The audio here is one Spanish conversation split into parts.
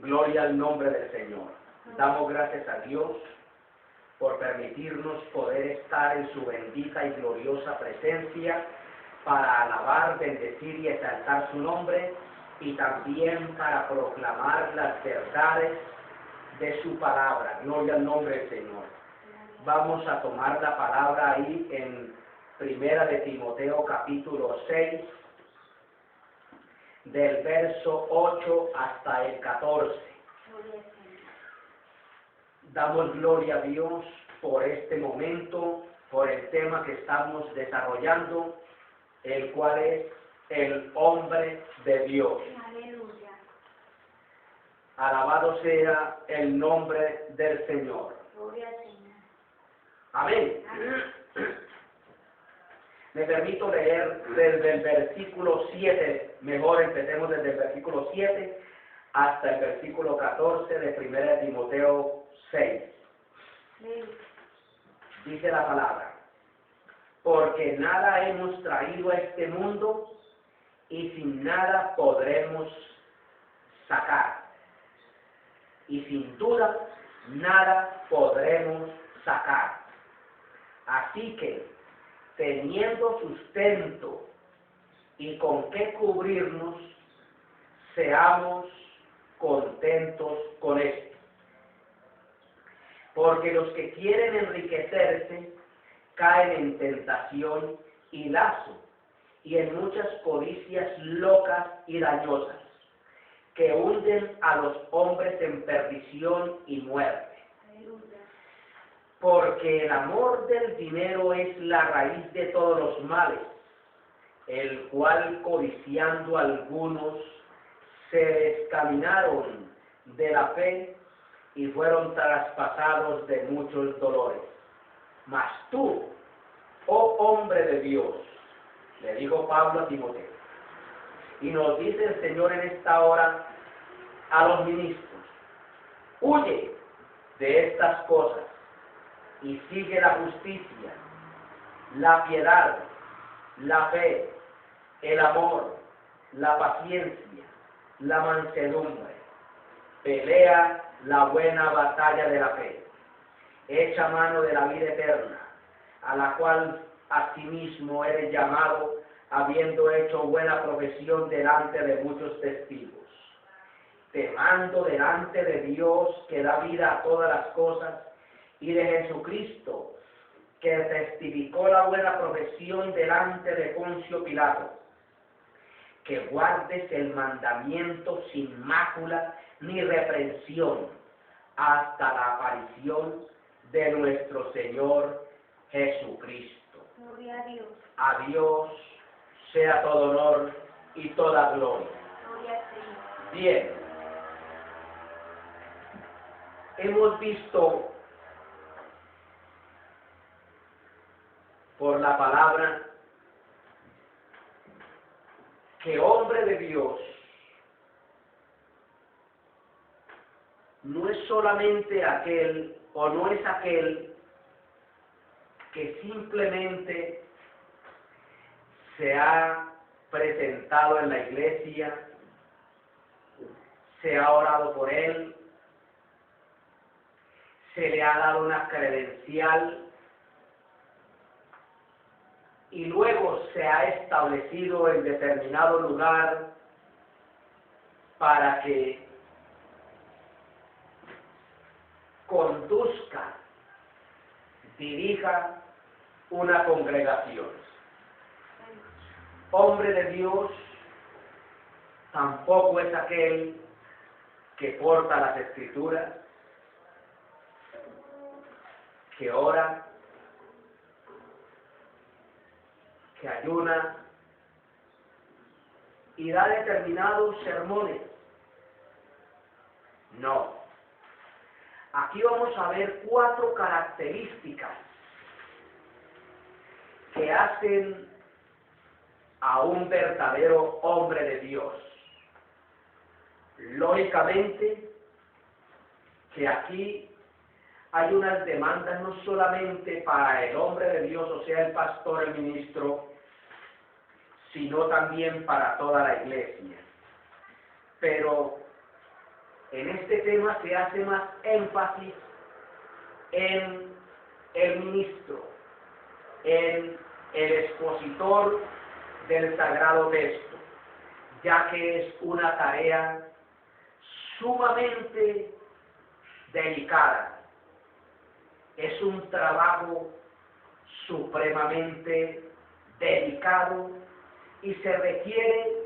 Gloria al nombre del Señor. Damos gracias a Dios por permitirnos poder estar en su bendita y gloriosa presencia para alabar, bendecir y exaltar su nombre, y también para proclamar las verdades de su palabra. Gloria al nombre del Señor. Vamos a tomar la palabra ahí en Primera de Timoteo capítulo 6, del verso 8 hasta el 14. Damos gloria a Dios por este momento, por el tema que estamos desarrollando, el cual es el hombre de Dios. Aleluya. Alabado sea el nombre del Señor. Gloria al Señor. Amén. Me permito leer desde el versículo 7, mejor empecemos desde el versículo 7 hasta el versículo 14 de 1 Timoteo 6. Dice la palabra: porque nada hemos traído a este mundo y sin nada podremos sacar. Y sin duda nada podremos sacar. Así que, teniendo sustento y con qué cubrirnos, seamos contentos con esto. Porque los que quieren enriquecerse caen en tentación y lazo, y en muchas codicias locas y dañosas, que hunden a los hombres en perdición y muerte. Porque el amor del dinero es la raíz de todos los males, el cual codiciando algunos se descaminaron de la fe y fueron traspasados de muchos dolores. Mas tú, oh hombre de Dios, le dijo Pablo a Timoteo, y nos dice el Señor en esta hora a los ministros: huye de estas cosas y sigue la justicia, la piedad, la fe, el amor, la paciencia, la mansedumbre. Pelea la buena batalla de la fe. Echa mano de la vida eterna, a la cual asimismo eres llamado, habiendo hecho buena profesión delante de muchos testigos. Te mando delante de Dios, que da vida a todas las cosas, y de Jesucristo, que testificó la buena profesión delante de Poncio Pilato, que guardes el mandamiento sin mácula ni reprensión hasta la aparición de nuestro Señor Jesucristo. Gloria a Dios. A Dios sea todo honor y toda gloria. Gloria al Señor. Bien, hemos visto por la palabra que hombre de Dios no es solamente aquel, o no es aquel que simplemente se ha presentado en la iglesia, se ha orado por él, se le ha dado una credencial y luego se ha establecido en determinado lugar para que conduzca, dirija una congregación. Hombre de Dios tampoco es aquel que porta las escrituras, que ora, que ayuna y da determinados sermones. No. Aquí vamos a ver 4 características que hacen a un verdadero hombre de Dios. Lógicamente que aquí hay unas demandas no solamente para el hombre de Dios, o sea, el pastor, el ministro, sino también para toda la iglesia. Pero en este tema se hace más énfasis en el ministro, en el expositor del Sagrado Texto, ya que es una tarea sumamente delicada. Es un trabajo supremamente delicado y se requiere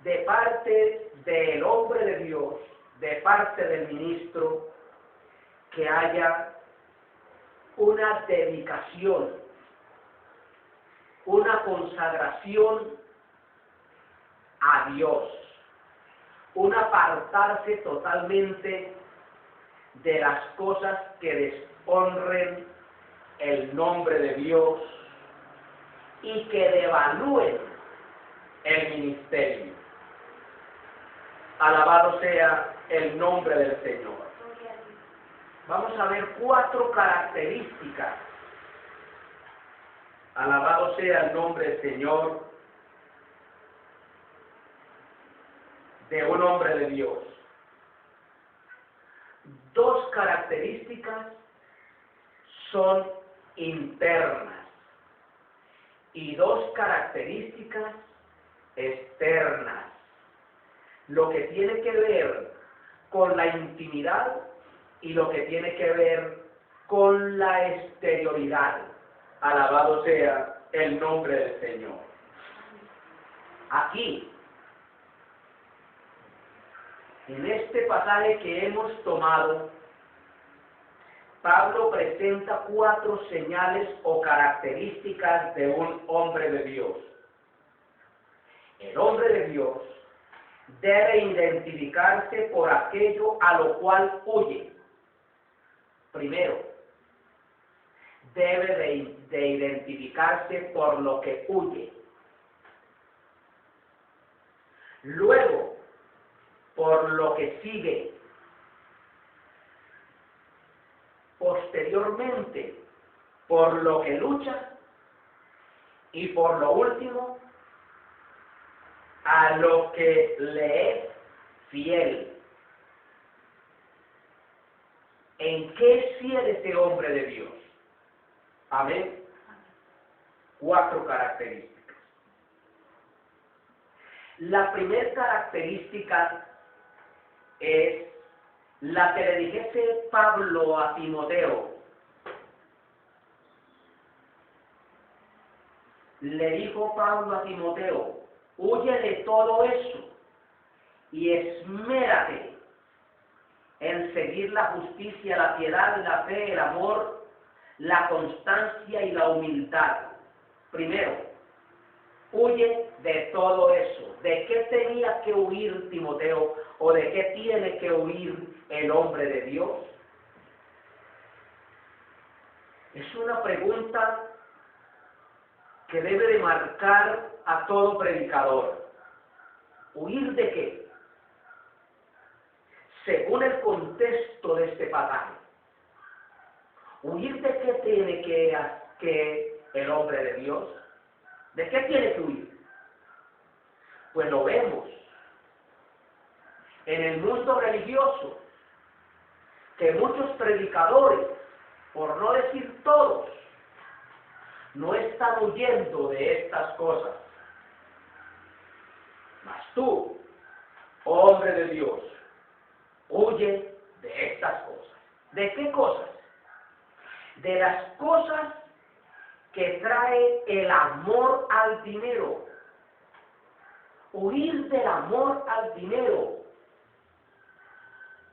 de parte del hombre de Dios, de parte del ministro, que haya una dedicación, una consagración a Dios, un apartarse totalmente de las cosas que deshonren el nombre de Dios y que devalúen el ministerio. Alabado sea el nombre del Señor. Vamos a ver 4 características. Alabado sea el nombre del Señor, de un hombre de Dios. 2 características son internas y 2 características externas. Lo que tiene que ver con la intimidad y lo que tiene que ver con la exterioridad. Alabado sea el nombre del Señor. Aquí, en este pasaje que hemos tomado, Pablo presenta 4 señales o características de un hombre de Dios. El hombre de Dios debe identificarse por aquello a lo cual huye. Primero, debe de identificarse por lo que huye. Luego, por lo que sigue. Posteriormente, por lo que lucha. Y por lo último, a lo que le es fiel. ¿En qué es fiel este hombre de Dios? Amén. 4 características. La primera característica es la que le dijese Pablo a Timoteo. Le dijo Pablo a Timoteo: huye de todo eso y esmérate en seguir la justicia, la piedad, la fe, el amor, la constancia y la humildad. Primero, huye de todo eso. ¿De qué tenía que huir Timoteo o de qué tiene que huir el hombre de Dios? Es una pregunta que debe de marcar a todo predicador. ¿Huir de qué? Según el contexto de este pasaje. ¿Huir de qué tiene que el hombre de Dios? ¿De qué tiene que huir? Pues lo vemos en el mundo religioso, que muchos predicadores, por no decir todos, no están huyendo de estas cosas. Mas tú, hombre de Dios, huye de estas cosas. ¿De qué cosas? De las cosas que trae el amor al dinero. Huir del amor al dinero.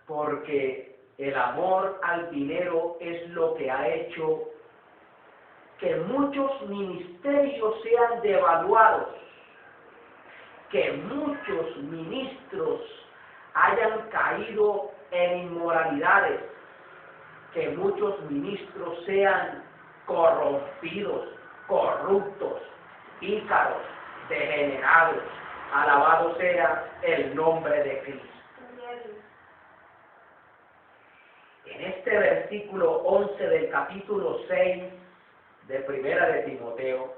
Porque el amor al dinero es lo que ha hecho que muchos ministerios sean devaluados, que muchos ministros hayan caído en inmoralidades, que muchos ministros sean corrompidos, corruptos, pícaros, degenerados. Alabado sea el nombre de Cristo. En este versículo 11 del capítulo 6 de Primera de Timoteo,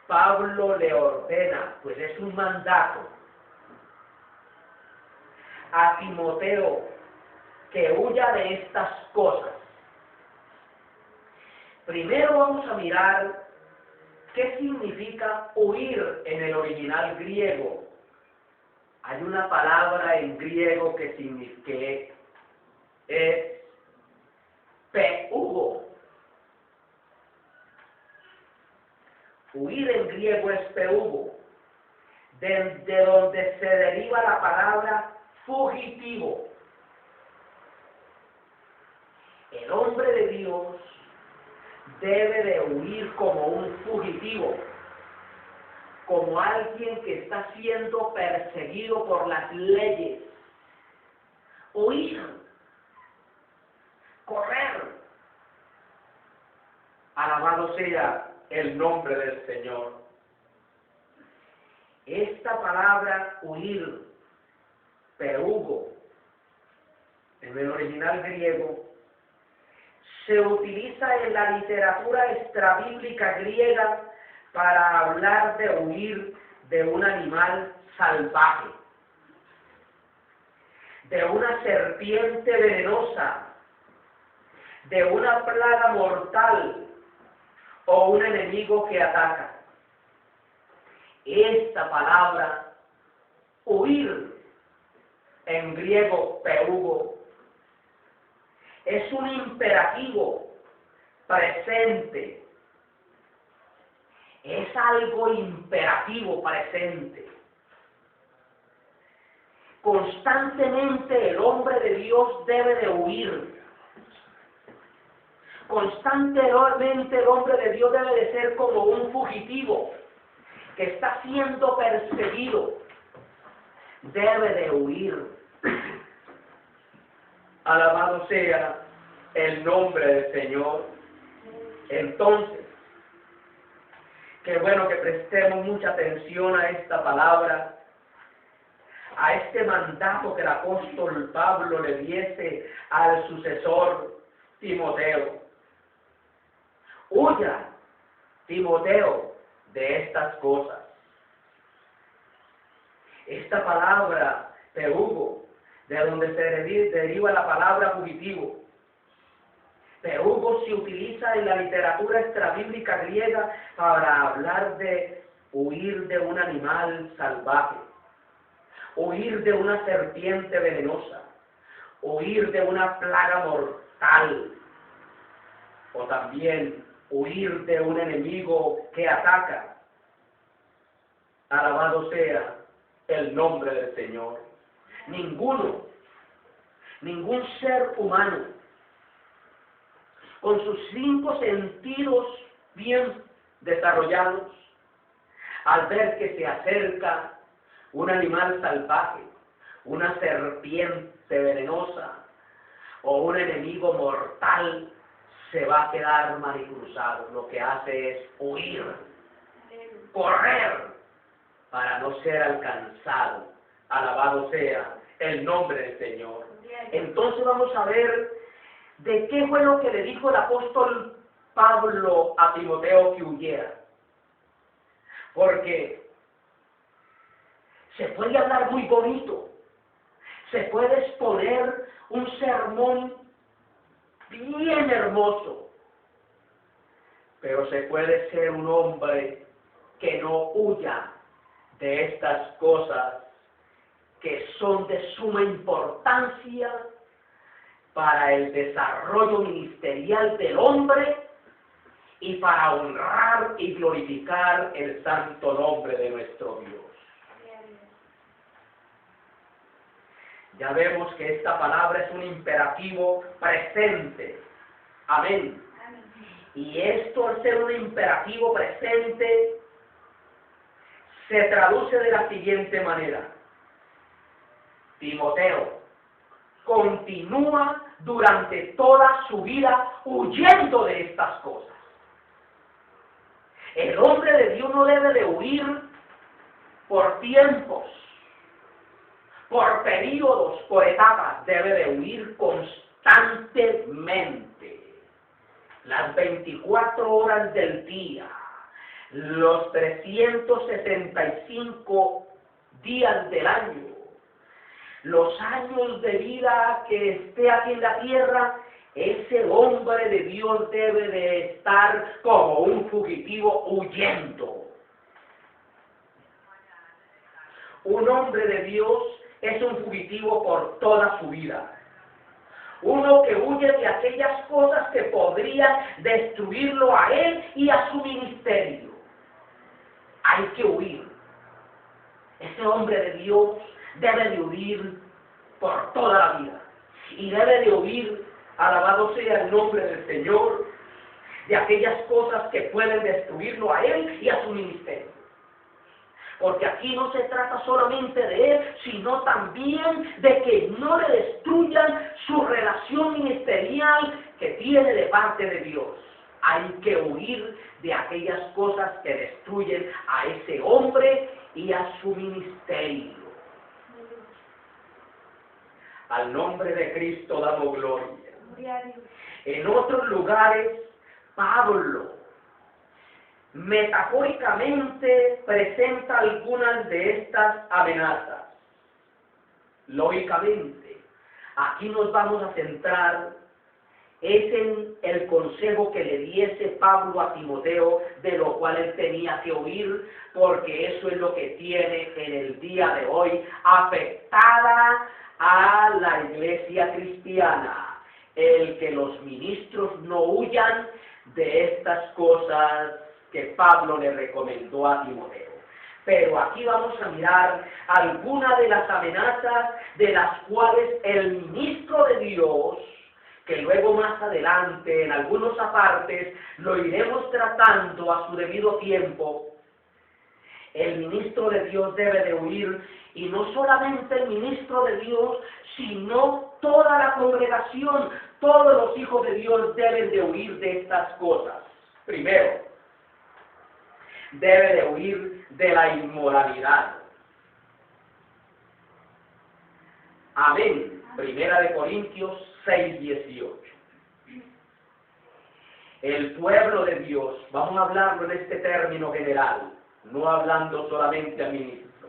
Pablo le ordena, pues es un mandato, a Timoteo que huya de estas cosas. Primero vamos a mirar qué significa huir en el original griego. Hay una palabra en griego que es peugo. Huir en griego es peugo, de donde se deriva la palabra fugitivo. El hombre de Dios debe de huir como un fugitivo, como alguien que está siendo perseguido por las leyes. Huir, correr. Alabado sea el nombre del Señor. Esta palabra huir, peugo, en el original griego, se utiliza en la literatura extrabíblica griega para hablar de huir de un animal salvaje, de una serpiente venenosa, de una plaga mortal o un enemigo que ataca. Esta palabra, huir, en griego peugo, es un imperativo presente. Es algo imperativo presente. Constantemente el hombre de Dios debe de huir. Constantemente el hombre de Dios debe de ser como un fugitivo que está siendo perseguido. Debe de huir. Alabado sea el nombre del Señor. Entonces, qué bueno que prestemos mucha atención a esta palabra, a este mandato que el apóstol Pablo le diese al sucesor Timoteo. Huya, Timoteo, de estas cosas. Esta palabra, peugo, de donde se deriva la palabra fugitivo. Peugo se utiliza en la literatura extrabíblica griega para hablar de huir de un animal salvaje, huir de una serpiente venenosa, huir de una plaga mortal, o también huir de un enemigo que ataca. Alabado sea el nombre del Señor. Ningún ser humano, con sus 5 sentidos bien desarrollados, al ver que se acerca un animal salvaje, una serpiente venenosa o un enemigo mortal, se va a quedar manicruzado. Lo que hace es huir, correr, para no ser alcanzado. Alabado sea el nombre del Señor. Entonces vamos a ver de qué fue lo que le dijo el apóstol Pablo a Timoteo que huyera. Porque se puede hablar muy bonito, se puede exponer un sermón bien hermoso, pero se puede ser un hombre que no huya de estas cosas que son de suma importancia para el desarrollo ministerial del hombre y para honrar y glorificar el santo nombre de nuestro Dios. Ya vemos que esta palabra es un imperativo presente. Amén. Y esto, al ser un imperativo presente, se traduce de la siguiente manera. Timoteo continúa durante toda su vida huyendo de estas cosas. El hombre de Dios no debe de huir por tiempos, por periodos, por etapas, debe de huir constantemente. Las 24 horas del día, los 365 días del año, los años de vida que esté aquí en la tierra, ese hombre de Dios debe de estar como un fugitivo huyendo. Un hombre de Dios es un fugitivo por toda su vida. Uno que huye de aquellas cosas que podrían destruirlo a él y a su ministerio. Hay que huir. Ese hombre de Dios debe de huir por toda la vida. Y debe de huir, alabado sea el nombre del Señor, de aquellas cosas que pueden destruirlo a él y a su ministerio. Porque aquí no se trata solamente de él, sino también de que no le destruyan su relación ministerial que tiene de parte de Dios. Hay que huir de aquellas cosas que destruyen a ese hombre y a su ministerio. Al nombre de Cristo damos gloria. En otros lugares, Pablo metafóricamente presenta algunas de estas amenazas. Lógicamente, aquí nos vamos a centrar en el consejo que le diese Pablo a Timoteo, de lo cual él tenía que huir, porque eso es lo que tiene en el día de hoy afectada a la iglesia cristiana, el que los ministros no huyan de estas cosas que Pablo le recomendó a Timoteo. Pero aquí vamos a mirar algunas de las amenazas de las cuales el ministro de Dios, que luego más adelante en algunos apartes lo iremos tratando a su debido tiempo, el ministro de Dios debe de huir, y no solamente el ministro de Dios, sino toda la congregación, todos los hijos de Dios deben de huir de estas cosas. Primero, debe de huir de la inmoralidad. Amén. Primera de Corintios 6:18. El pueblo de Dios, vamos a hablarlo en este término general, no hablando solamente al ministro.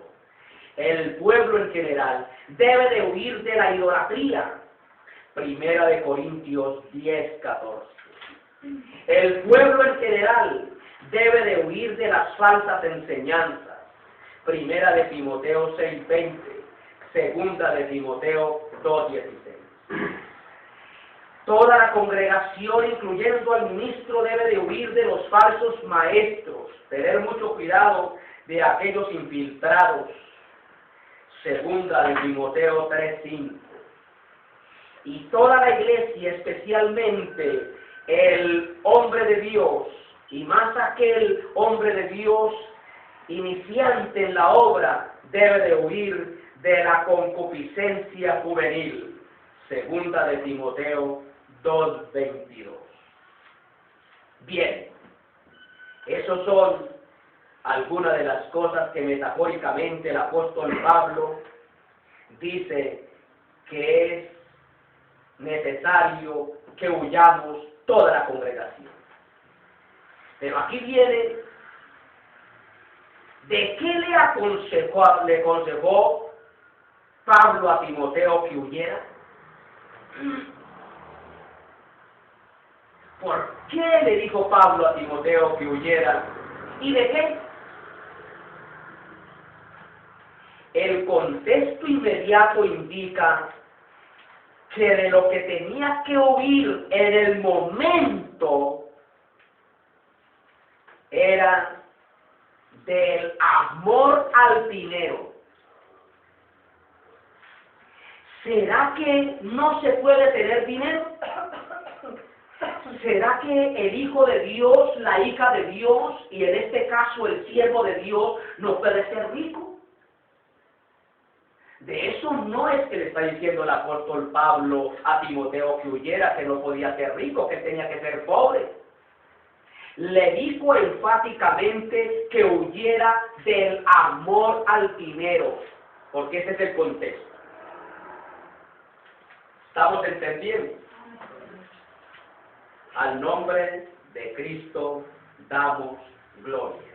El pueblo en general debe de huir de la idolatría. Primera de Corintios 10:14. El pueblo en general debe de huir de las falsas enseñanzas. Primera de Timoteo 6:20, segunda de Timoteo 2:16. Toda la congregación, incluyendo al ministro, debe de huir de los falsos maestros, tener mucho cuidado de aquellos infiltrados. Segunda de Timoteo 3:5. Y toda la iglesia, especialmente el hombre de Dios, y más aquel hombre de Dios iniciante en la obra, debe de huir de la concupiscencia juvenil. Segunda de Timoteo 2:22. Bien, esos son algunas de las cosas que metafóricamente el apóstol Pablo dice que es necesario que huyamos toda la congregación. Pero aquí viene, ¿de qué le aconsejó Pablo a Timoteo que huyera? ¿Por qué le dijo Pablo a Timoteo que huyera? ¿Y de qué? El contexto inmediato indica que de lo que tenía que huir en el momento era del amor al dinero. ¿Será que no se puede tener dinero? ¿Será que el hijo de Dios, la hija de Dios, y en este caso el siervo de Dios, no puede ser rico? De eso no es que le está diciendo el apóstol Pablo a Timoteo que huyera, que no podía ser rico, que tenía que ser pobre. Le dijo enfáticamente que huyera del amor al dinero, porque ese es el contexto. ¿Estamos entendiendo? Al nombre de Cristo damos gloria.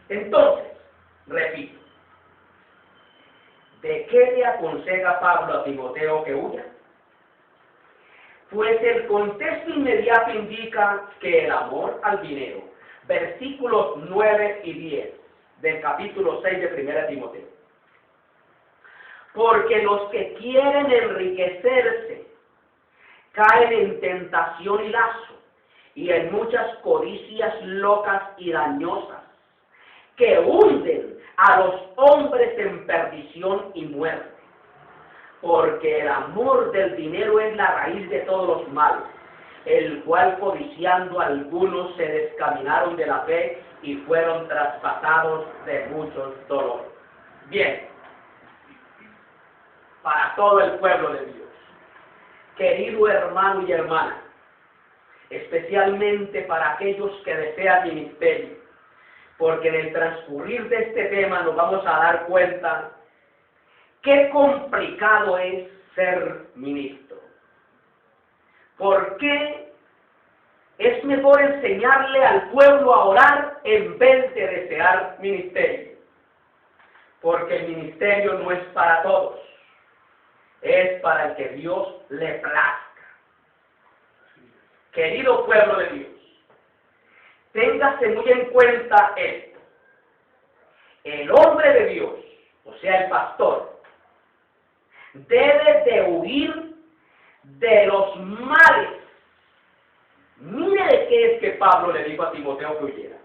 Entonces, repito, ¿De qué le aconseja Pablo a Timoteo que huya? Pues el contexto inmediato indica que el amor al dinero, versículos 9 y 10 del capítulo 6 de 1 Timoteo. Porque los que quieren enriquecerse caen en tentación y lazo, y en muchas codicias locas y dañosas, que hunden a los hombres en perdición y muerte. Porque el amor del dinero es la raíz de todos los males, el cual codiciando algunos se descaminaron de la fe y fueron traspasados de muchos dolores. Bien, para todo el pueblo de Dios, querido hermano y hermana, especialmente para aquellos que desean ministerio, porque en el transcurrir de este tema nos vamos a dar cuenta qué complicado es ser ministro. ¿Por qué es mejor enseñarle al pueblo a orar en vez de desear ministerio? Porque el ministerio no es para todos, es para el que Dios le plazca. Querido pueblo de Dios, téngase muy en cuenta esto. El hombre de Dios, o sea el pastor, debe de huir de los males. Mire de qué es que Pablo le dijo a Timoteo que huyera.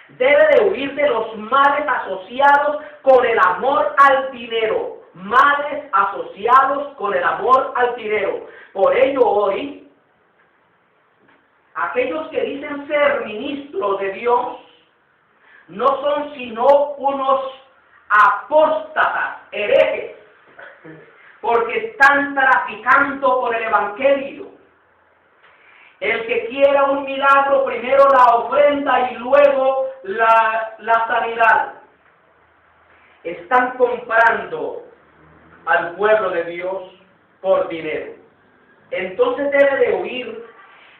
Debe de huir de los males asociados con el amor al dinero. Males asociados con el amor al dinero. Por ello hoy, aquellos que dicen ser ministros de Dios no son sino unos apóstatas, herejes, porque están traficando con el evangelio. El que quiera un milagro, primero la ofrenda y luego la sanidad. Están comprando al pueblo de Dios por dinero. Entonces debe de huir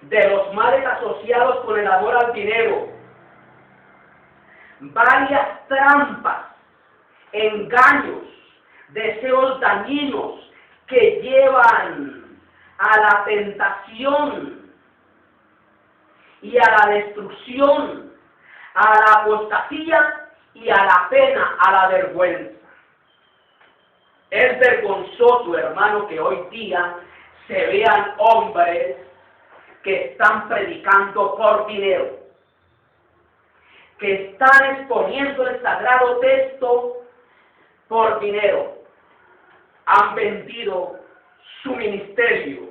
de los males asociados con el amor al dinero. Varias trampas, engaños, deseos dañinos que llevan a la tentación y a la destrucción, a la apostasía y a la pena, a la vergüenza. Es vergonzoso, hermano, que hoy día se vean hombres que están predicando por dinero, que están exponiendo el sagrado texto por dinero. Han vendido su ministerio.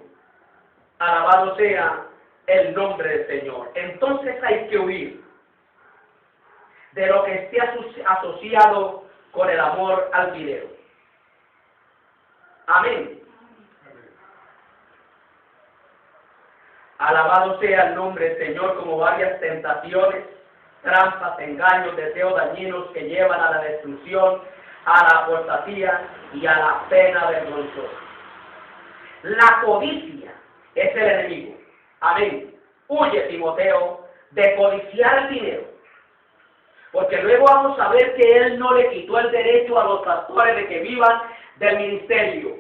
Alabado sea el nombre del Señor. Entonces hay que huir de lo que esté asociado con el amor al dinero. Amén. Alabado sea el nombre del Señor, como varias tentaciones, trampas, engaños, deseos dañinos que llevan a la destrucción, a la apostasía y a la pena vergonzosa. La codicia es el enemigo. Amén. Huye, Timoteo, de codiciar el dinero. Porque luego vamos a ver que él no le quitó el derecho a los pastores de que vivan del ministerio,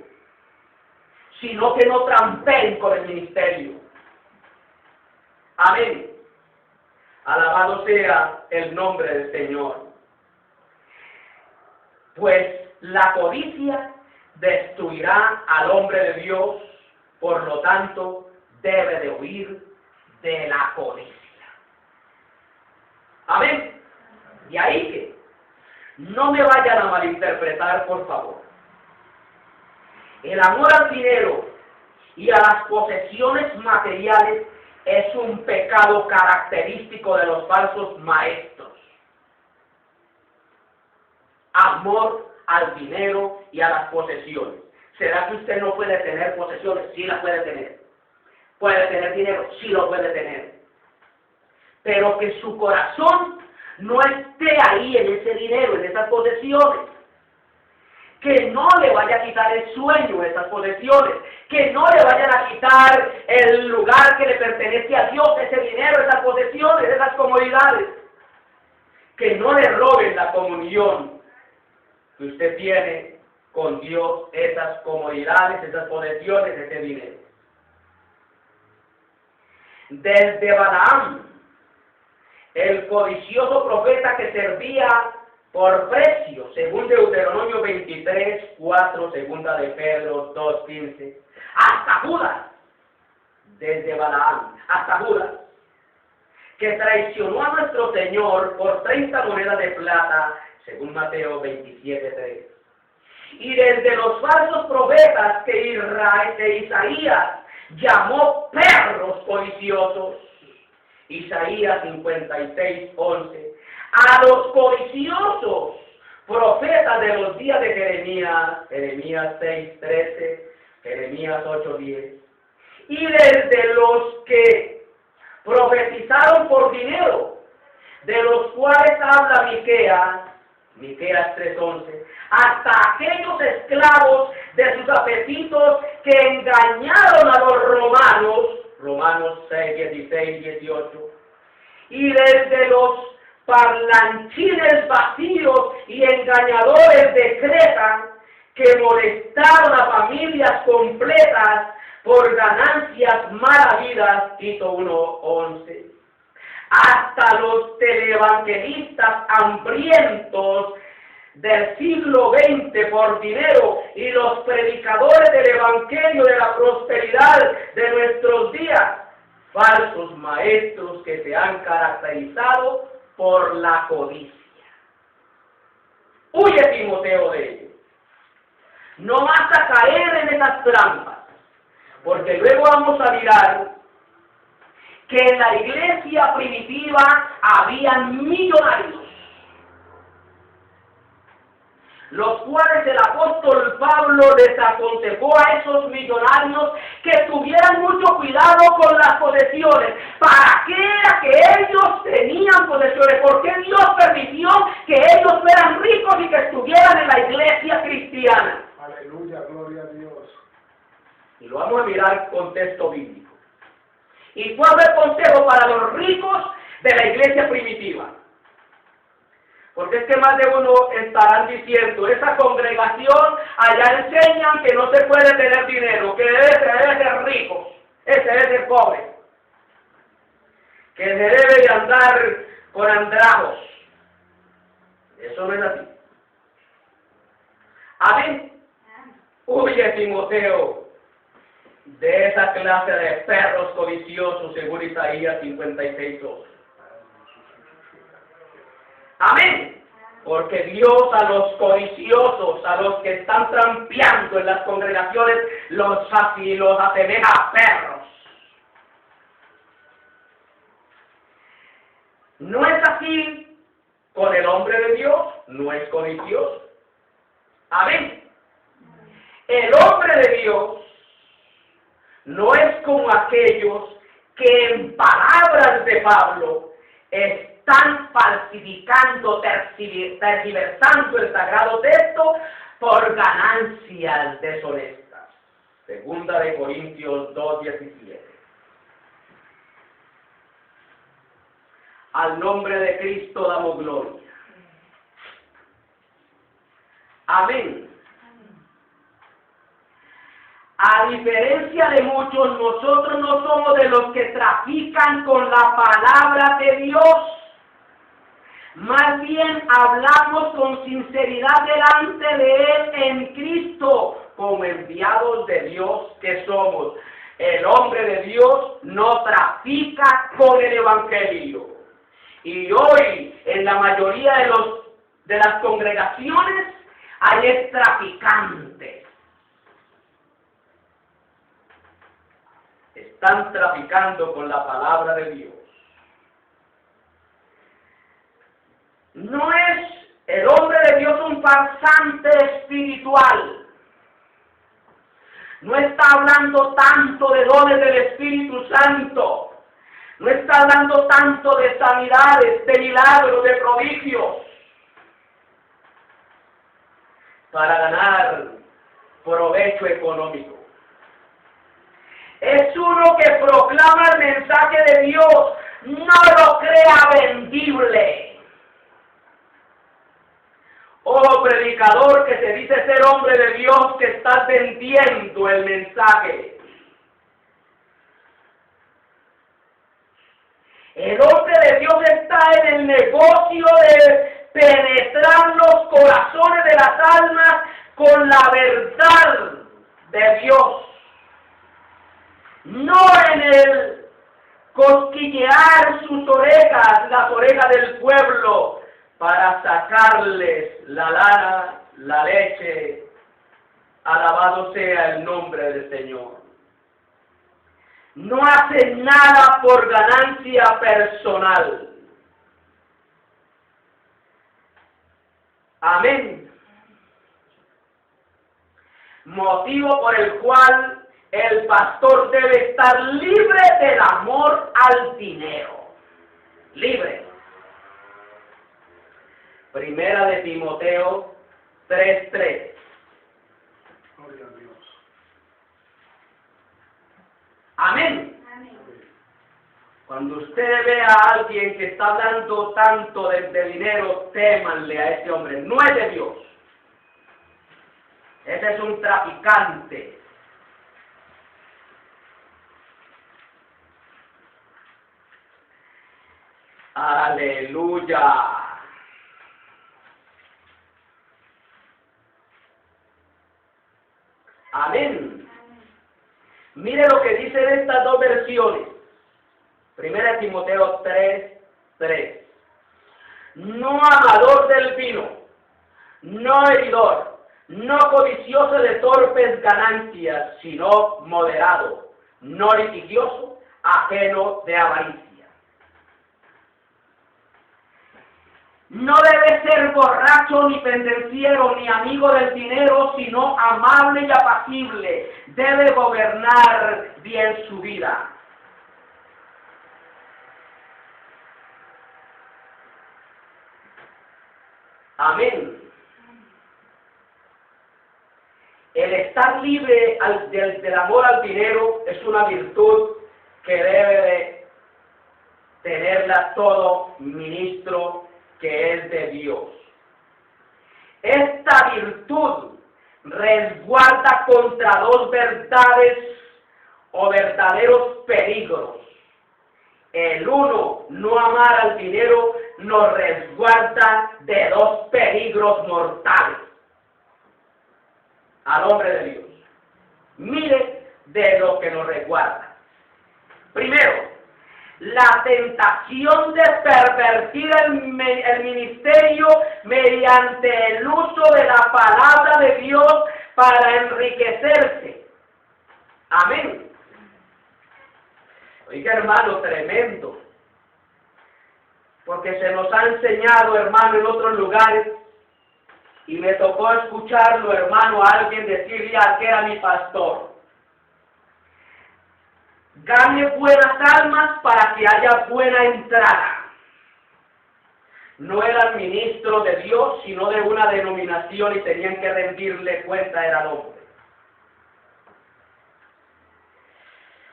sino que no trampeen con el ministerio. Amén. Alabado sea el nombre del Señor. Pues la codicia destruirá al hombre de Dios, por lo tanto, debe de huir de la codicia. Amén. Y ahí que no me vayan a malinterpretar, por favor. El amor al dinero y a las posesiones materiales es un pecado característico de los falsos maestros. Amor al dinero y a las posesiones. ¿Será que usted no puede tener posesiones? Sí las puede tener. ¿Puede tener dinero? Sí lo puede tener. Pero que su corazón no esté ahí en ese dinero, en esas posesiones. Que no le vaya a quitar el sueño de esas posesiones. Que no le vayan a quitar el lugar que le pertenece a Dios, ese dinero, esas posesiones, esas comodidades. Que no le roben la comunión que usted tiene con Dios esas comodidades, esas posesiones, ese dinero. Desde Balaam, el codicioso profeta que servía por precio, según Deuteronomio 23, 4, segunda de Pedro 2, 15, hasta Judas, desde Balaam hasta Judas, que traicionó a nuestro Señor por 30 monedas de plata, según Mateo 27, 3. Y desde los falsos profetas que Isaías llamó perros codiciosos, Isaías 56, 11, a los codiciosos profetas de los días de Jeremías, Jeremías 6, 13, Jeremías 8, 10, y desde los que profetizaron por dinero, de los cuales habla Miqueas 3:11, hasta aquellos esclavos de sus apetitos que engañaron a los romanos, Romanos 6, 16, 18, y desde los parlanchines vacíos y engañadores de Creta que molestaron a familias completas por ganancias mal habidas, Tito 1:11. Hasta los televangelistas hambrientos del siglo XX por dinero y los predicadores del evangelio de la prosperidad de nuestros días, falsos maestros que se han caracterizado por la codicia. Huye, Timoteo, de ellos. No vas a caer en esas trampas, porque luego vamos a mirar que en la iglesia primitiva habían millonarios, los cuales el apóstol Pablo les aconsejó a esos millonarios que tuvieran mucho cuidado con las posesiones. ¿Para qué era que ellos tenían posesiones? ¿Por qué Dios permitió que ellos fueran ricos y que estuvieran en la iglesia cristiana? Aleluya, gloria a Dios. Y lo vamos a mirar en contexto bíblico. ¿Y cuál fue el consejo para los ricos de la iglesia primitiva? Porque es que más de uno estarán diciendo, esa congregación allá enseñan que no se puede tener dinero, que debe ser rico, ese debe ser pobre, que se debe de andar con andrajos. Eso no es así. Amén. Huye, Timoteo, de esa clase de perros codiciosos, según Isaías 56:2. Amén. Porque Dios a los codiciosos, a los que están trampeando en las congregaciones, los asemeja a perros. No es así con el hombre de Dios, no es codicioso. Amén. El hombre de Dios no es como aquellos que en palabras de Pablo están falsificando, tergiversando el sagrado texto por ganancias deshonestas. Segunda de Corintios 2:17. Al nombre de Cristo damos gloria. Amén. A diferencia de muchos, nosotros no somos de los que trafican con la palabra de Dios. Más bien hablamos con sinceridad delante de Él en Cristo, como enviados de Dios que somos. El hombre de Dios no trafica con el evangelio. Y hoy, en la mayoría de las congregaciones, hay traficantes. Están traficando con la palabra de Dios. No es el hombre de Dios un farsante espiritual. No está hablando tanto de dones del Espíritu Santo. No está hablando tanto de sanidades, de milagros, de prodigios. Para ganar provecho económico. Es uno que proclama el mensaje de Dios, no lo crea vendible. Oh predicador que se dice ser hombre de Dios, que estás vendiendo el mensaje. El hombre de Dios está en el negocio de penetrar los corazones de las almas con la verdad de Dios. No en el cosquillear sus orejas, las orejas del pueblo, para sacarles la lana, la leche. Alabado sea el nombre del Señor. No hace nada por ganancia personal. Amén. Motivo por el cual el pastor debe estar libre del amor al dinero. Libre. Primera de Timoteo 3:3. Gloria a Dios. Amén. Amén. Cuando usted ve a alguien que está hablando tanto de dinero, témanle a ese hombre. No es de Dios. Ese es un traficante. Aleluya. Amén. Mire lo que dicen estas dos versiones. Primera Timoteo 3:3. No amador del vino, no heridor, no codicioso de torpes ganancias, sino moderado, no litigioso, ajeno de avaricia. No debe ser borracho, ni pendenciero, ni amigo del dinero, sino amable y apacible. Debe gobernar bien su vida. Amén. El estar libre del amor al dinero es una virtud que debe de tenerla todo ministro que es de Dios. Esta virtud resguarda contra dos verdades o verdaderos peligros. El uno, no amar al dinero, nos resguarda de dos peligros mortales al hombre de Dios. Mire de lo que nos resguarda. Primero, la tentación de pervertir el ministerio mediante el uso de la palabra de Dios para enriquecerse. Amén. Oiga, hermano, tremendo. Porque se nos ha enseñado, hermano, en otros lugares, y me tocó escucharlo, hermano, a alguien decirle al que era mi pastor: gane buenas almas para que haya buena entrada. No eran ministros de Dios, sino de una denominación, y tenían que rendirle cuenta, era el hombre.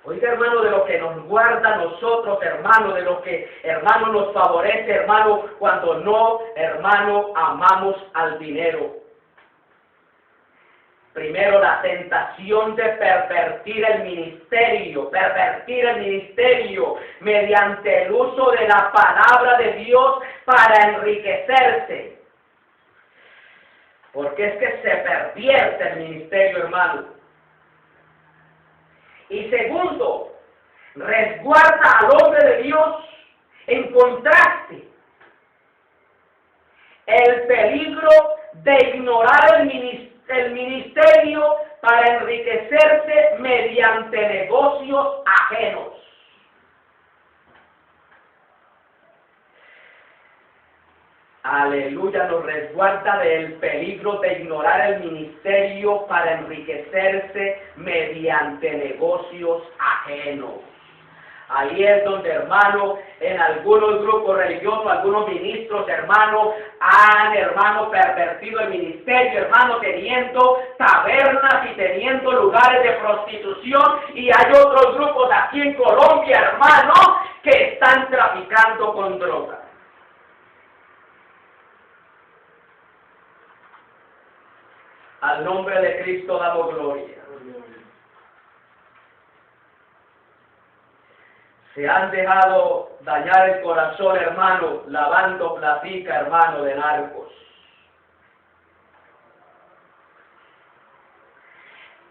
Oiga, hermano, de lo que nos guarda a nosotros, hermano, de lo que, hermano, nos favorece, hermano, cuando no, hermano, amamos al dinero. Primero, la tentación de pervertir el ministerio mediante el uso de la palabra de Dios para enriquecerse. Porque es que se pervierte el ministerio, hermano. Y segundo, resguarda al hombre de Dios en contraste el peligro de ignorar el ministerio para enriquecerse mediante negocios ajenos. Aleluya, nos resguarda del peligro de ignorar el ministerio para enriquecerse mediante negocios ajenos. Ahí es donde, hermano, en algunos grupos religiosos, algunos ministros, hermano, han, hermano, pervertido el ministerio, hermano, teniendo tabernas y teniendo lugares de prostitución, y hay otros grupos aquí en Colombia, hermano, que están traficando con drogas. Al nombre de Cristo damos gloria. Se han dejado dañar el corazón, hermano, lavando platica, hermano, de narcos.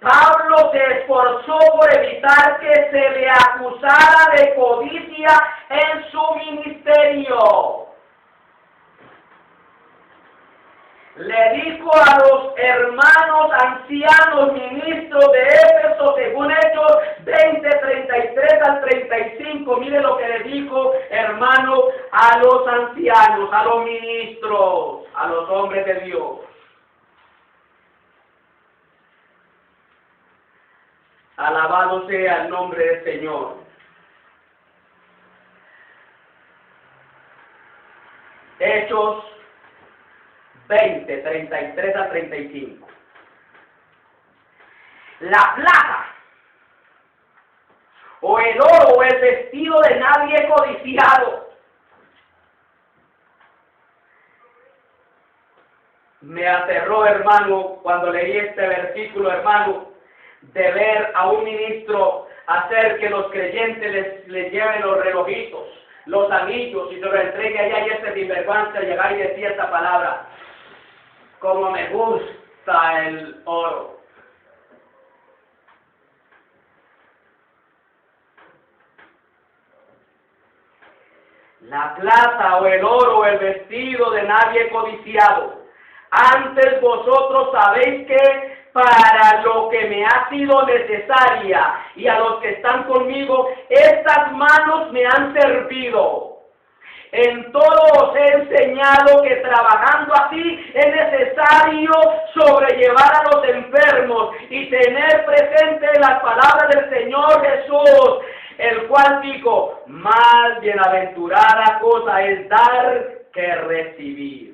Pablo se esforzó por evitar que se le acusara de codicia en su ministerio. Le dijo a los hermanos ancianos ministros de Éfeso, según Hechos 20, 33 al 35, mire lo que le dijo, hermano, a los ancianos, a los ministros, a los hombres de Dios. Alabado sea el nombre del Señor. Hechos 20, 33 a 35. La plata, o el oro, o el vestido de nadie codiciado. Me aterró, hermano, cuando leí este versículo, hermano, de ver a un ministro hacer que los creyentes les lleven los relojitos, los anillos, y se los entregue allá, y ese sinvergüenza llegar y decir esta palabra: como me gusta el oro. La plata o el oro o el vestido de nadie codiciado. Antes vosotros sabéis que para lo que me ha sido necesaria, y a los que están conmigo, estas manos me han servido. En todo os he enseñado que trabajando así es necesario sobrellevar a los enfermos y tener presente las palabras del Señor Jesús, el cual dijo: más bienaventurada cosa es dar que recibir.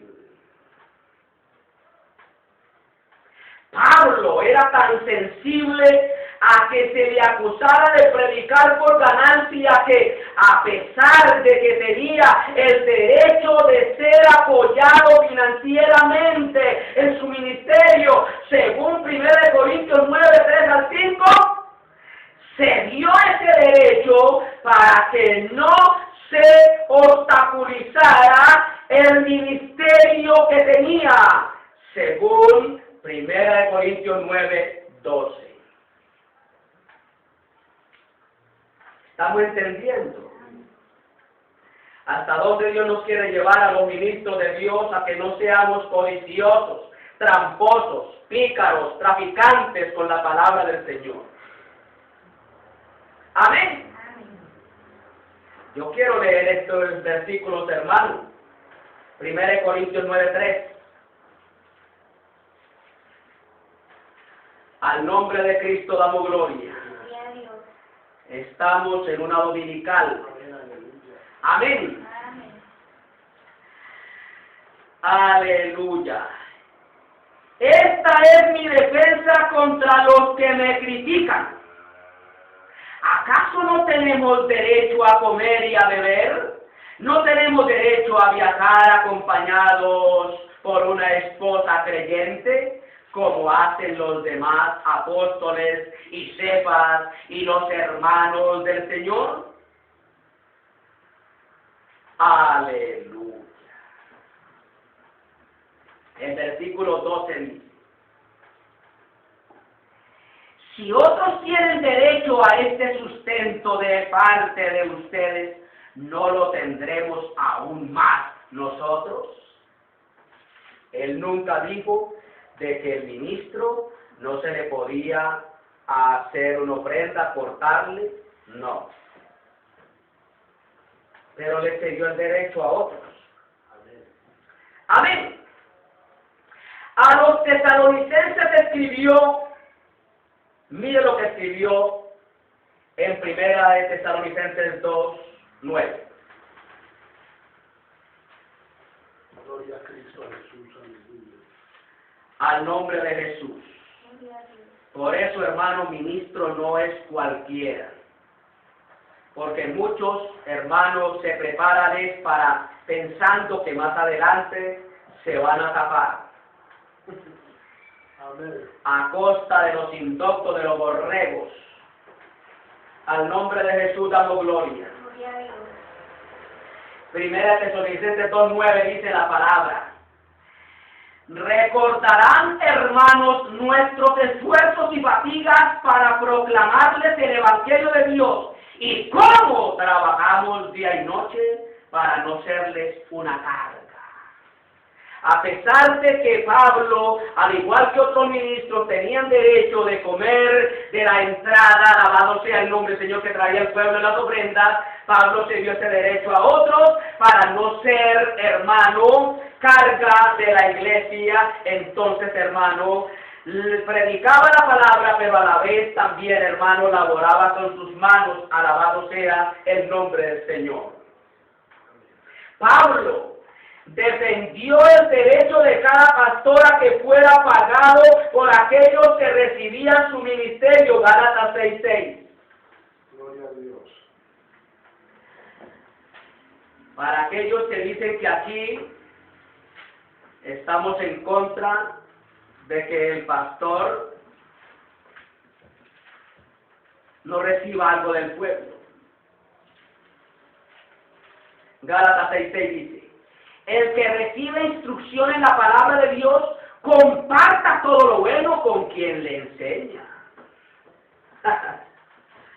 Pablo era tan sensible a que se le acusara de predicar por ganancia que, a pesar de que tenía el derecho de ser apoyado financieramente en su ministerio, según 1 Corintios 9, 3 al 5, se dio ese derecho para que no se obstaculizara el ministerio que tenía, según 1 Corintios 9, 12. ¿Estamos entendiendo? Hasta dónde Dios nos quiere llevar a los ministros de Dios, a que no seamos codiciosos, tramposos, pícaros, traficantes con la palabra del Señor. Amén. Yo quiero leer estos versículos, hermanos. 1 Corintios 9, 3. Al nombre de Cristo damos gloria. Estamos en una dominical. Amén. Aleluya. Esta es mi defensa contra los que me critican. ¿Acaso no tenemos derecho a comer y a beber? ¿No tenemos derecho a viajar acompañados por una esposa creyente, como hacen los demás apóstoles y Cefas y los hermanos del Señor? Aleluya. El versículo 12 dice: si otros tienen derecho a este sustento de parte de ustedes, ¿no lo tendremos aún más nosotros? Él nunca dijo de que el ministro no se le podía hacer una ofrenda, cortarle, no. Pero le cedió el derecho a otros. Amén. A los tesalonicenses escribió, mire lo que escribió en 1 Tesalonicenses 2, 9. Gloria a Cristo Jesús, aleluya. Al nombre de Jesús. Por eso, hermano, ministro no es cualquiera. Porque muchos hermanos se preparan pensando que más adelante se van a tapar. Amén. a costa de los indoctos, de los borregos. Al nombre de Jesús damos gloria. Gloria a Dios. Primera Tesalonicenses 2:9 dice la palabra: recordarán, hermanos, nuestros esfuerzos y fatigas para proclamarles el Evangelio de Dios y cómo trabajamos día y noche para no serles una carga. A pesar de que Pablo, al igual que otros ministros, tenían derecho de comer de la entrada, alabado sea el nombre del Señor, que traía el pueblo en las ofrendas, Pablo se dio ese derecho a otros para no ser, hermano, carga de la iglesia. Entonces, hermano, predicaba la palabra, pero a la vez también, hermano, laboraba con sus manos, alabado sea el nombre del Señor. Pablo defendió el derecho de cada pastor a que fuera pagado por aquellos que recibían su ministerio, Gálatas 6:6. Gloria a Dios. Para aquellos que dicen que aquí estamos en contra de que el pastor no reciba algo del pueblo. Gálatas 6:6 dice: el que recibe instrucción en la palabra de Dios, comparta todo lo bueno con quien le enseña.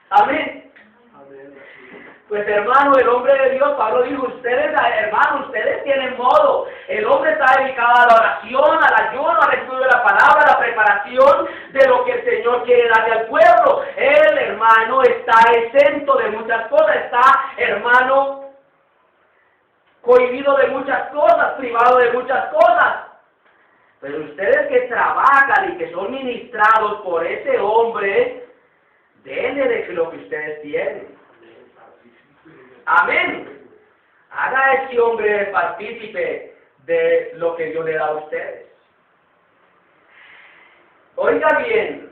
Amén. Amén. Pues hermano, el hombre de Dios, Pablo dijo, ustedes, hermano, ustedes tienen modo. El hombre está dedicado a la oración, al ayuno, al estudio de la palabra, a la preparación de lo que el Señor quiere darle al pueblo. El hermano está exento de muchas cosas, está, hermano, cohibido de muchas cosas, privado de muchas cosas. Pero ustedes que trabajan y que son ministrados por ese hombre, denle de lo que ustedes tienen. Amén. Haga a ese hombre partícipe de lo que Dios le da a ustedes. Oiga bien.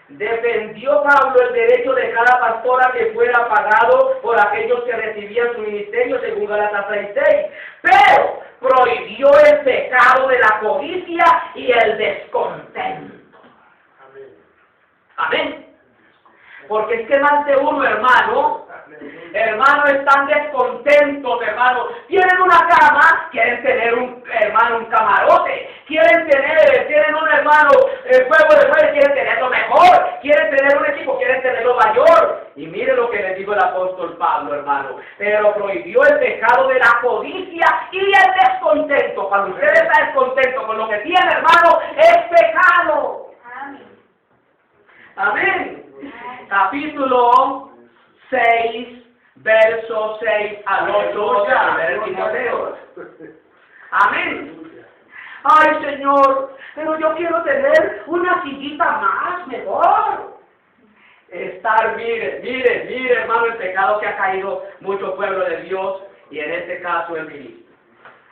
Defendió Pablo el derecho de cada pastor a que fuera pagado por aquellos que recibían su ministerio, según Gálatas 6:6, pero prohibió el pecado de la codicia y el descontento. Amén. Amén. Porque es que más de uno, hermano, están descontentos, hermano. Tienen una cama, quieren tener un camarote. Tienen un hermano, juego de fuego, quieren tenerlo mejor. Quieren tener un equipo, quieren tenerlo mayor. Y mire lo que les dijo el apóstol Pablo, hermano. Pero prohibió el pecado de la codicia y el descontento. Cuando usted está descontento con lo que tiene, hermano, es pecado. Amén. Amén. Capítulo 6, versos 6 al 8 de Timoteo. Amén. Ay, Señor, pero yo quiero tener una sillita más, mejor. Mire, hermano, el pecado que ha caído mucho pueblo de Dios, y en este caso el ministro.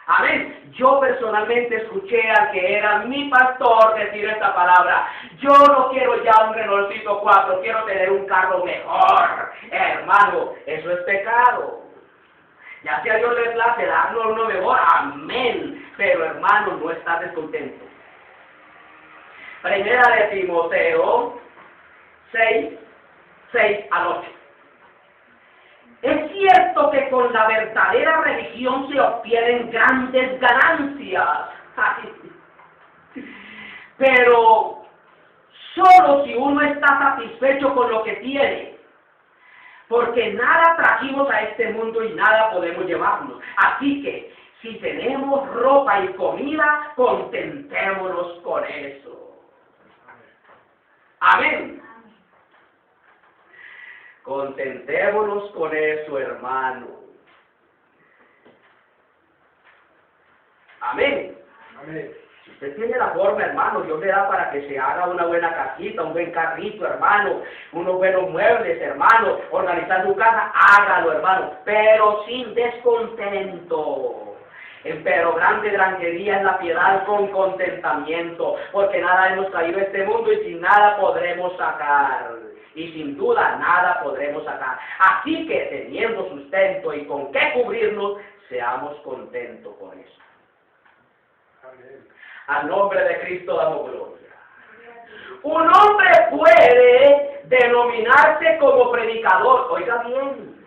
Amén. Yo personalmente escuché al que era mi pastor decir esta palabra. Yo no quiero ya un Renaultito 4, quiero tener un carro mejor. Hermano, eso es pecado. Ya sea Dios le place darnos uno mejor, amén. Pero hermano, no estás descontento. Primera de Timoteo 6 al 8. Es cierto que con la verdadera religión se obtienen grandes ganancias, pero solo si uno está satisfecho con lo que tiene, porque nada trajimos a este mundo y nada podemos llevarnos. Así que, si tenemos ropa y comida, contentémonos con eso. Amén. Contentémonos con eso, hermano. Amén. Amén. Si usted tiene la forma, hermano, Dios le da para que se haga una buena casita, un buen carrito, hermano, unos buenos muebles, hermano, organizar su casa, hágalo, hermano, pero sin descontento. Pero grande granjería es la piedad con contentamiento, porque nada hemos traído a este mundo y sin nada podremos sacar. Y sin duda nada podremos sacar. Así que teniendo sustento y con qué cubrirnos, seamos contentos por eso. Amén. Al nombre de Cristo damos gloria. Un hombre puede denominarse como predicador. Oiga bien.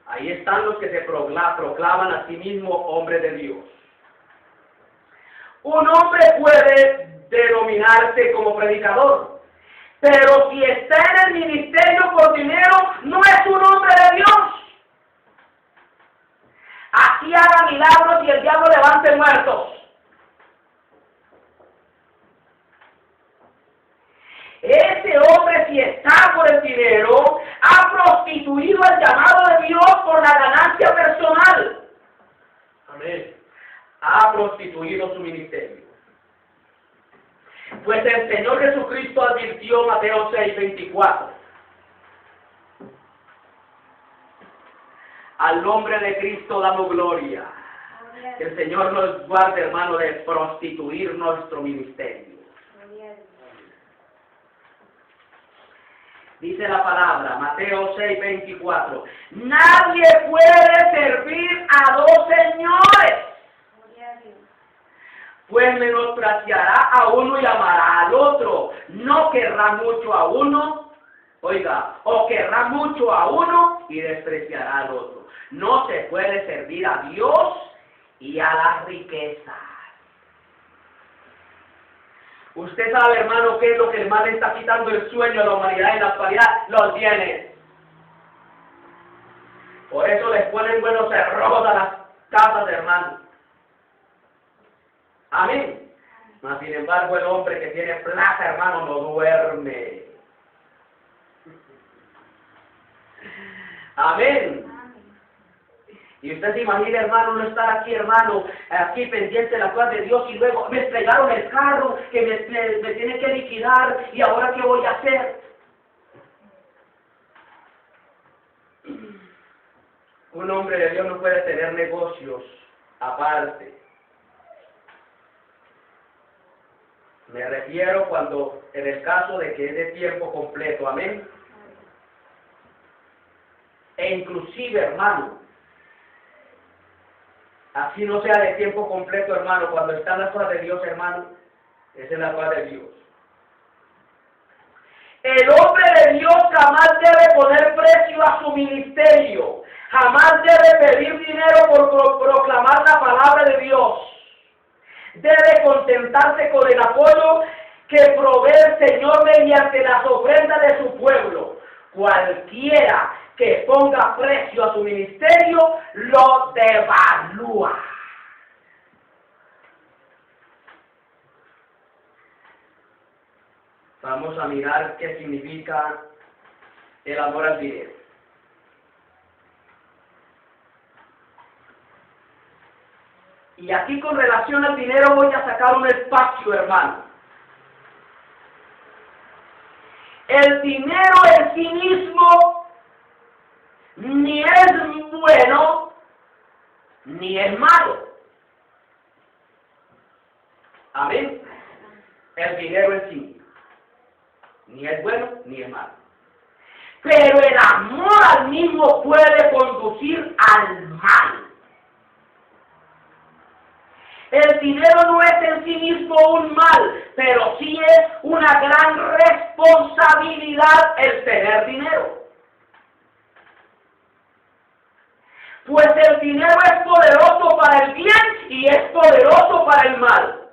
Ahí están los que se proclaman a sí mismos hombres de Dios. Un hombre puede denominarse como predicador, pero si está en el ministerio por dinero, no es un hombre de Dios. Así haga milagros y el diablo levante muertos. Ese hombre, si está por el dinero, ha prostituido el llamado de Dios por la ganancia personal. Amén. Ha prostituido su ministerio. Pues el Señor Jesucristo advirtió, Mateo 6:24. Al nombre de Cristo damos gloria. Que el Señor nos guarde, hermano, de prostituir nuestro ministerio. Dice la palabra, Mateo 6:24. Nadie puede servir a dos señores, pues menospreciará a uno y amará al otro. No querrá mucho a uno, oiga, o querrá mucho a uno y despreciará al otro. No se puede servir a Dios y a las riquezas. Usted sabe, hermano, qué es lo que más le está quitando el sueño a la humanidad en la actualidad. Los bienes. Por eso les ponen buenos cerrojos a las casas, hermano. Amén. Mas sin embargo, el hombre que tiene plata, hermano, no duerme. Amén. Y usted se imagina, hermano, no estar aquí, hermano, aquí pendiente de la cosas de Dios y luego me estrellaron el carro, que me tienen que liquidar y ahora qué voy a hacer. Un hombre de Dios no puede tener negocios aparte. Me refiero cuando, en el caso de que es de tiempo completo, amén. E inclusive, hermano, así no sea de tiempo completo, hermano, cuando están las cosas de Dios, hermano, esa es la paz de Dios. El hombre de Dios jamás debe poner precio a su ministerio, jamás debe pedir dinero por proclamar la palabra de Dios. Debe contentarse con el apoyo que provee el Señor mediante las ofrendas de su pueblo. Cualquiera que ponga precio a su ministerio lo devalúa. Vamos a mirar qué significa el amor al dinero. Y aquí con relación al dinero voy a sacar un espacio, hermano. El dinero en sí mismo ni es bueno ni es malo. Amén. El dinero en sí ni es bueno ni es malo. Pero el amor al mismo puede conducir al mal. El dinero no es en sí mismo un mal, pero sí es una gran responsabilidad el tener dinero. Pues el dinero es poderoso para el bien y es poderoso para el mal.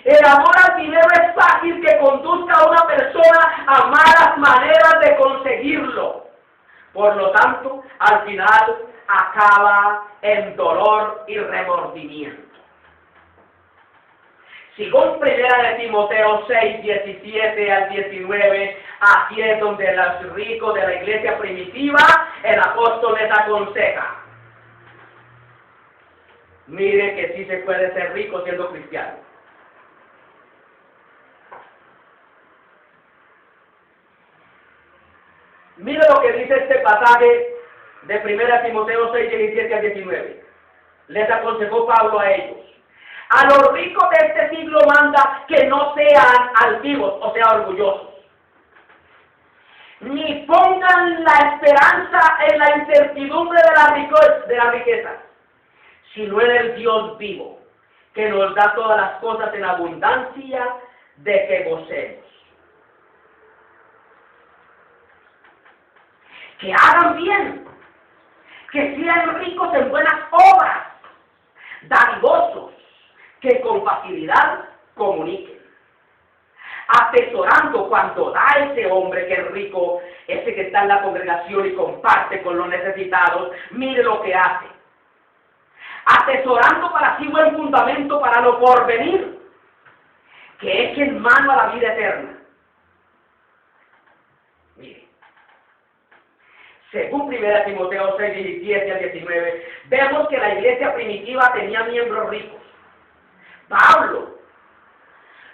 El amor al dinero es fácil que conduzca a una persona a malas maneras de conseguirlo. Por lo tanto, al final acaba en dolor y remordimiento. Según 1 de Timoteo 6, 17 al 19, aquí es donde los ricos de la iglesia primitiva, el apóstol les aconseja. Mire que sí se puede ser rico siendo cristiano. Mire lo que dice este pasaje de 1 Timoteo 6, 17 al 19. Les aconsejó Pablo a ellos. A los ricos de este siglo manda que no sean altivos, o sea, orgullosos. Ni pongan la esperanza en la incertidumbre de la riqueza, sino en el Dios vivo, que nos da todas las cosas en abundancia de que gocemos. Que hagan bien, que sean ricos en buenas obras, dadivosos, que con facilidad comuniquen, atesorando cuando da ese hombre que es rico, ese que está en la congregación y comparte con los necesitados, mire lo que hace, atesorando para sí buen fundamento para lo porvenir, que eche en mano a la vida eterna. Mire, según 1 Timoteo 6, 17 al 19, vemos que la iglesia primitiva tenía miembros ricos. Pablo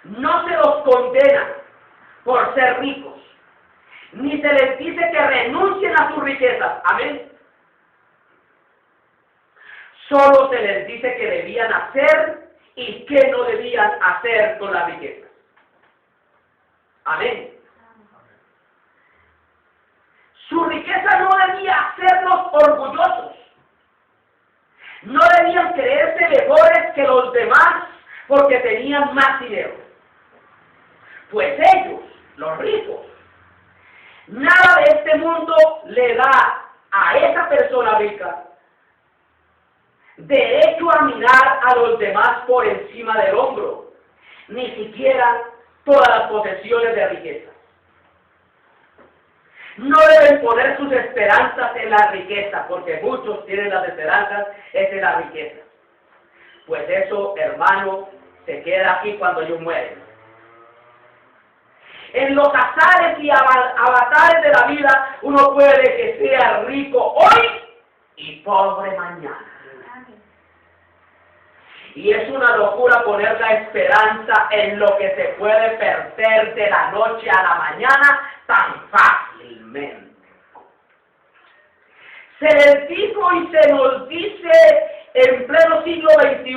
no se los condena por ser ricos, ni se les dice que renuncien a sus riquezas. Amén. Solo se les dice que debían hacer y que no debían hacer con la riqueza. Amén. Su riqueza no debía hacerlos orgullosos. No debían creerse mejores que los demás porque tenían más dinero. Pues ellos, los ricos, nada de este mundo le da a esa persona rica derecho a mirar a los demás por encima del hombro, ni siquiera todas las posesiones de riqueza. No deben poner sus esperanzas en la riqueza, porque muchos tienen las esperanzas en la riqueza. Pues eso, hermano, se queda aquí cuando ellos mueren. En los azares y avatares de la vida, uno puede que sea rico hoy y pobre mañana. Y es una locura poner la esperanza en lo que se puede perder de la noche a la mañana tan fácilmente. Se les dijo y se nos dice en pleno siglo XXI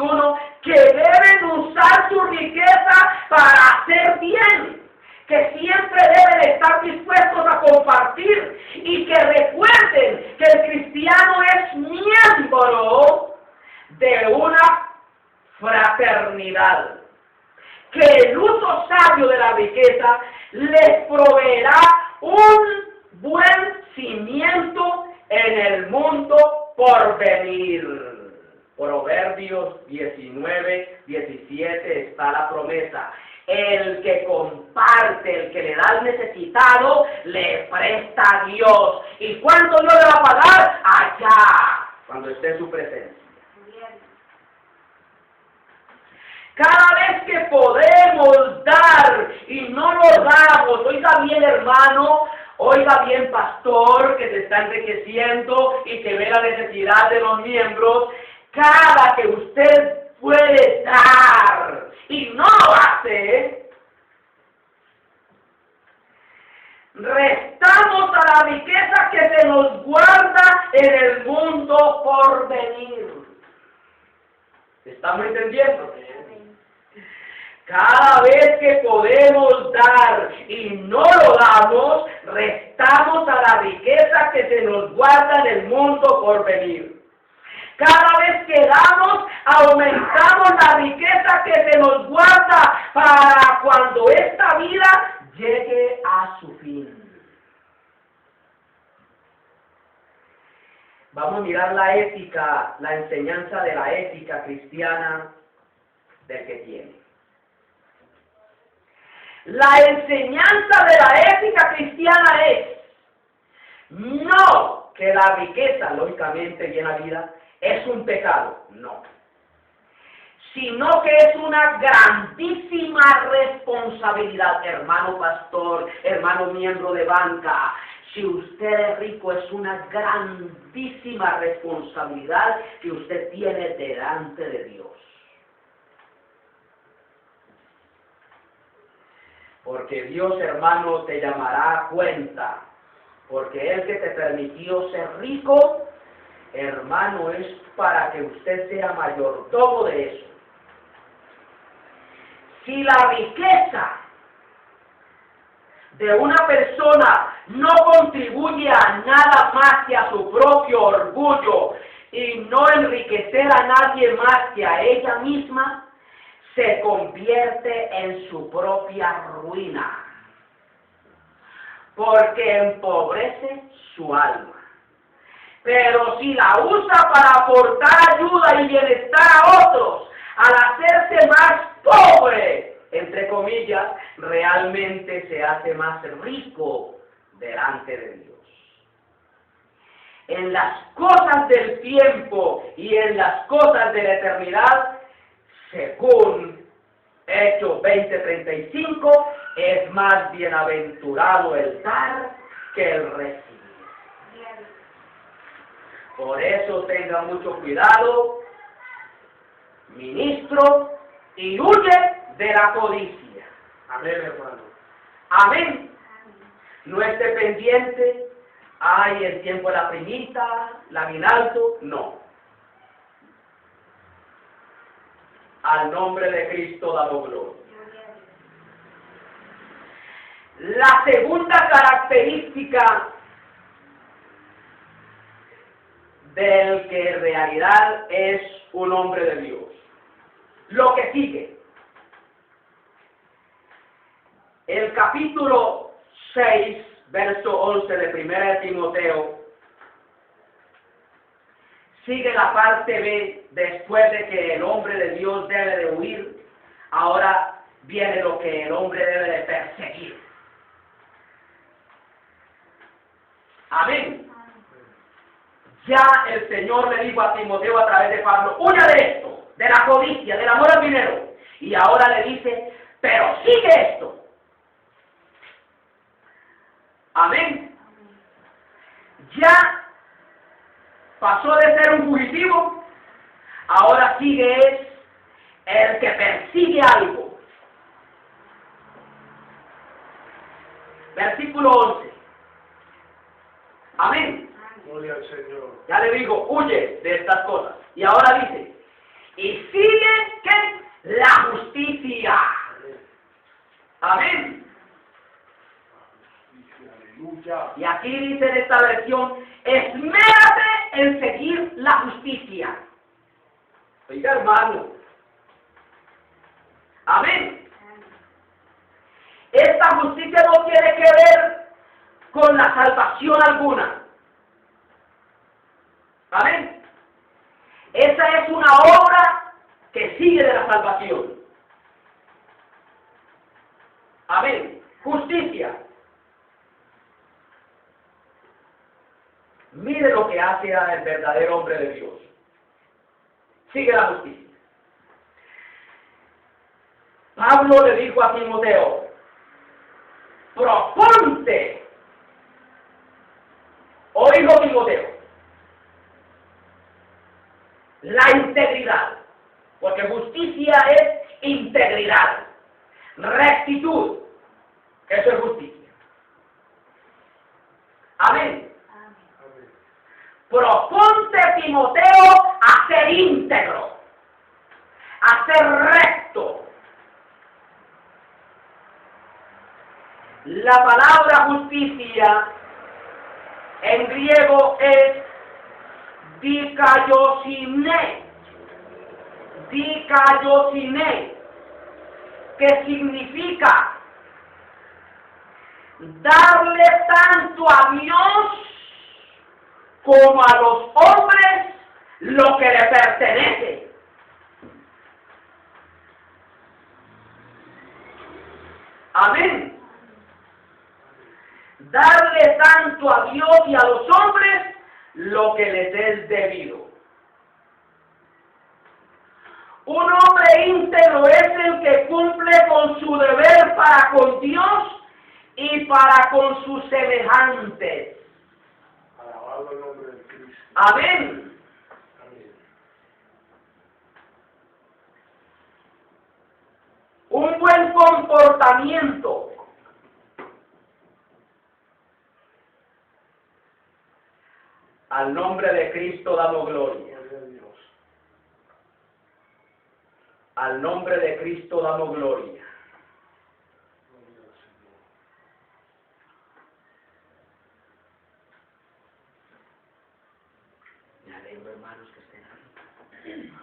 que deben usar su riqueza para hacer bien, que siempre deben estar dispuestos a compartir y que recuerden que el cristiano es miembro de una fraternidad, que el uso sabio de la riqueza les proveerá un buen cimiento en el mundo por venir. Proverbios 19, 17 está la promesa. El que comparte, el que le da al necesitado, le presta a Dios. ¿Y cuánto Dios le va a pagar? Allá, cuando esté en su presencia. Cada vez que podemos dar y no lo damos, oiga bien hermano, oiga bien pastor, que se está enriqueciendo y que ve la necesidad de los miembros, cada que usted puede dar y no lo hace, restamos a la riqueza que se nos guarda en el mundo por venir. ¿Estamos entendiendo? Cada vez que podemos dar y no lo damos, restamos a la riqueza que se nos guarda en el mundo por venir. Cada vez que damos, aumentamos la riqueza que se nos guarda para cuando esta vida llegue a su fin. Vamos a mirar la ética, la enseñanza de la ética cristiana del que tiene. La enseñanza de la ética cristiana es no que la riqueza, lógicamente, llena vida, es un pecado, no. Sino que es una grandísima responsabilidad, hermano pastor, hermano miembro de banca. Si usted es rico, es una grandísima responsabilidad que usted tiene delante de Dios. Porque Dios, hermano, te llamará a cuenta. Porque Él que te permitió ser rico, hermano, es para que usted sea mayordomo de eso. Si la riqueza de una persona no contribuye a nada más que a su propio orgullo, y no enriquecer a nadie más que a ella misma, se convierte en su propia ruina, porque empobrece su alma. Pero si la usa para aportar ayuda y bienestar a otros, al hacerse más pobre, entre comillas, realmente se hace más rico delante de Dios. En las cosas del tiempo y en las cosas de la eternidad, según Hechos 20:35, es más bienaventurado el dar que el recibir. Por eso tenga mucho cuidado, ministro, y huye de la codicia. Amén, hermano. Amén. No esté pendiente, ay, el tiempo de la primita, la aguinaldo, no. Al nombre de Cristo damos gloria. La segunda característica del que en realidad es un hombre de Dios. Lo que sigue. El capítulo 6, verso 11 de 1 de Timoteo, sigue la parte B. Después de que el hombre de Dios debe de huir, ahora viene lo que el hombre debe de perseguir. Amén. Ya el Señor le dijo a Timoteo a través de Pablo, huya de esto, de la codicia, del amor al dinero. Y ahora le dice, pero sigue esto. Amén. Ya pasó de ser un fugitivo, ahora sigue es el que persigue algo. Versículo 11. Amén. Gloria al Señor. Ya le digo, huye de estas cosas. Y ahora dice, y sigue ¿qué? La justicia. Amén. Aleluya. Y aquí dice en esta versión, esmérate en seguir la justicia. Oiga, hermano. Amén. Esta justicia no tiene que ver con la salvación alguna. Amén. Esa es una obra que sigue de la salvación. Amén. Justicia. Mire lo que hace el verdadero hombre de Dios. Sigue la justicia. Pablo le dijo a Timoteo, proponte, oílo Timoteo, la integridad, porque justicia es integridad, rectitud, eso es justicia. Amén. Proponte, Timoteo, a ser íntegro, a ser recto. La palabra justicia en griego es dikaiosine, que significa darle tanto a Dios como a los hombres lo que le pertenece. Amén. Darle tanto a Dios y a los hombres lo que les es debido. Un hombre íntegro es el que cumple con su deber para con Dios y para con sus semejantes. Alabado el nombre de Cristo. Amén. Amén. Un buen comportamiento. Al nombre de Cristo damos gloria. Gloria a Dios. Al nombre de Cristo damos gloria. Gloria al Señor. Me alegro, hermanos, Amén.